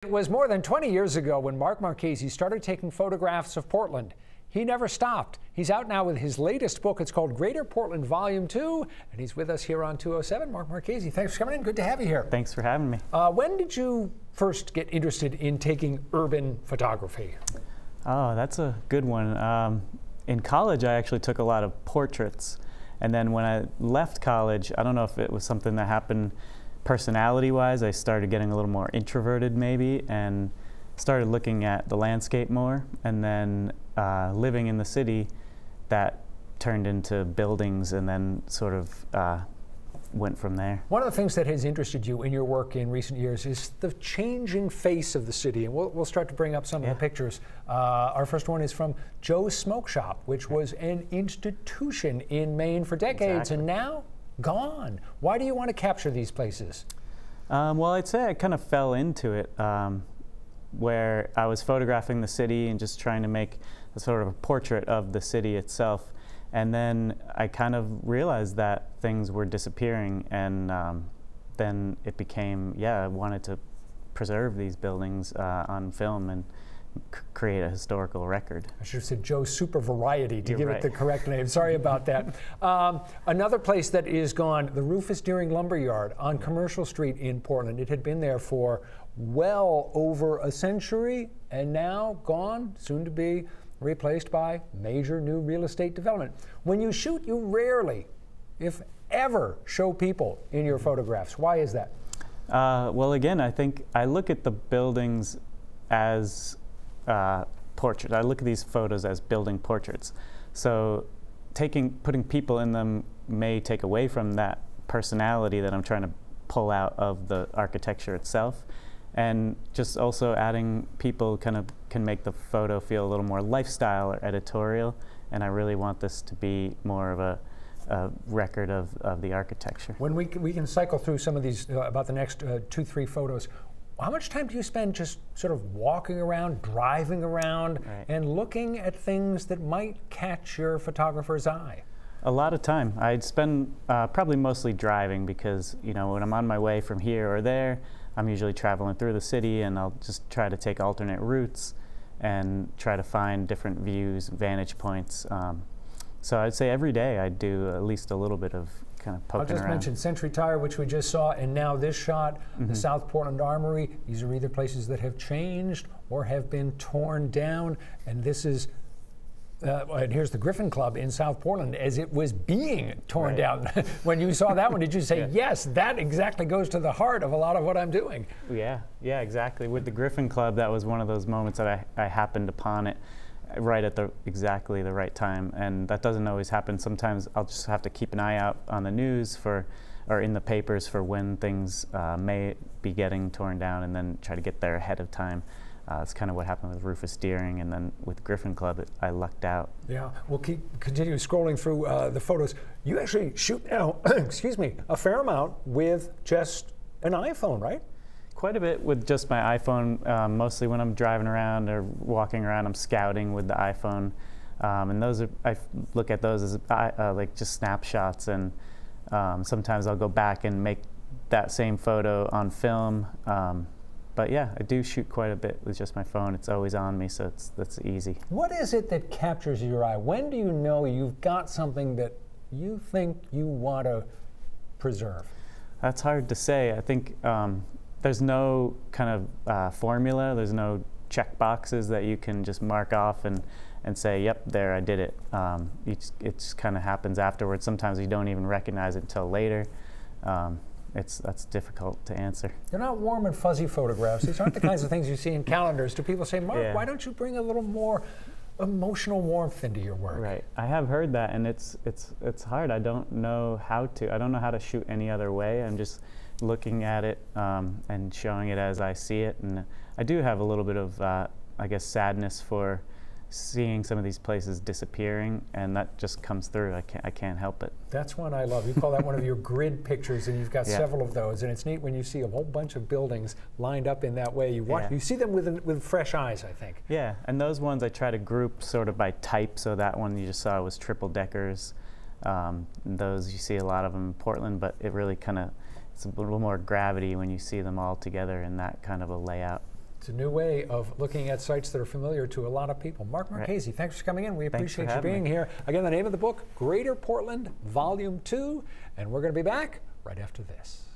It was more than 20 years ago when Marchesi started taking photographs of Portland. He never stopped. He's out now with his latest book. It's called Greater Portland Volume 2, and he's with us here on 207. Marchesi, thanks for coming in. Good to have you here. Thanks for having me. When did you first get interested in taking urban photography? Oh, that's a good one. In college, I actually took a lot of portraits. And then when I left college, I don't know if it was something that happened personality-wise, I started getting a little more introverted maybe, and started looking at the landscape more. And then living in the city, that turned into buildings and then sort of went from there. One of the things that has interested you in your work in recent years is the changing face of the city, and we'll start to bring up some of the pictures. Our first one is from Joe's Smoke Shop, which was an institution in Maine for decades, and now gone. Why do you want to capture these places? Well, I'd say I kind of fell into it, where I was photographing the city and just trying to make a sort of a portrait of the city itself. And then I kind of realized that things were disappearing, and then it became, I wanted to preserve these buildings on film and create a historical record. I should have said Joe's Super Variety to give it the correct name. Sorry about that. Another place that is gone, the Roofus Lumber Yard on Commercial Street in Portland. It had been there for well over a century, and now gone, soon to be replaced by major new real estate development. When you shoot, you rarely, if ever, show people in your photographs. Why is that? Well, again, I think I look at the buildings as portraits. I look at these photos as building portraits. So putting people in them may take away from that personality that I'm trying to pull out of the architecture itself. And just also adding people can make the photo feel a little more lifestyle or editorial. And I really want this to be more of a record of the architecture. When we can cycle through some of these, about the next 2-3 photos, how much time do you spend just sort of walking around, driving around, and looking at things that might catch your photographer's eye? A lot of time. I'd spend probably mostly driving, because when I'm on my way from here or there, I'm usually traveling through the city, and I'll just try to take alternate routes and try to find different views, vantage points. So I'd say every day I do at least a little bit of kind of poking around. I'll just mention Century Tire, which we just saw, and now this shot, the South Portland Armory. These are either places that have changed or have been torn down, and this is and here's the Griffin Club in South Portland as it was being torn down. When you saw that one, did you say, yes, that exactly goes to the heart of a lot of what I'm doing? Yeah, exactly. With the Griffin Club, that was one of those moments that I happened upon it right at exactly the right time, and that doesn't always happen. Sometimes I'll just have to keep an eye out on the news or in the papers for when things may be getting torn down, and then try to get there ahead of time. That's kind of what happened with Roofus, and then with Griffin Club, I lucked out. Yeah, we'll continue scrolling through the photos. You actually shoot now, excuse me, a fair amount with just an iPhone, right? Quite a bit with just my iPhone. Mostly when I'm driving around or walking around, I'm scouting with the iPhone. And I look at those as like just snapshots, and sometimes I'll go back and make that same photo on film. But yeah, I do shoot quite a bit with just my phone. It's always on me, so that's easy. What is it that captures your eye? When do you know you've got something that you think you want to preserve? That's hard to say. I think there's no kind of formula. There's no check boxes that you can just mark off and say, yep, there, I did it. It just kind of happens afterwards. Sometimes you don't even recognize it until later. That's difficult to answer. They're not warm and fuzzy photographs. These aren't the kinds of things you see in calendars. Do people say, Mark, why don't you bring a little more emotional warmth into your work? Right. I have heard that, and it's hard. I don't know how to. I don't know how to shoot any other way. I'm just looking at it and showing it as I see it. And I do have a little bit of, I guess, sadness for seeing some of these places disappearing, and that just comes through. I can't help it. That's one I love. You call that one of your grid pictures, and you've got several of those, and it's neat when you see a whole bunch of buildings lined up in that way. You see them with fresh eyes, I think. Yeah, and those ones I try to group sort of by type. So that one you just saw was triple deckers. Those you see a lot of them in Portland, but it really it's a little more gravity when you see them all together in that kind of a layout. It's a new way of looking at sites that are familiar to a lot of people. Mark Marchesi, thanks for coming in. We appreciate you being here. Again, the name of the book, Greater Portland, Volume 2, and we're going to be back right after this.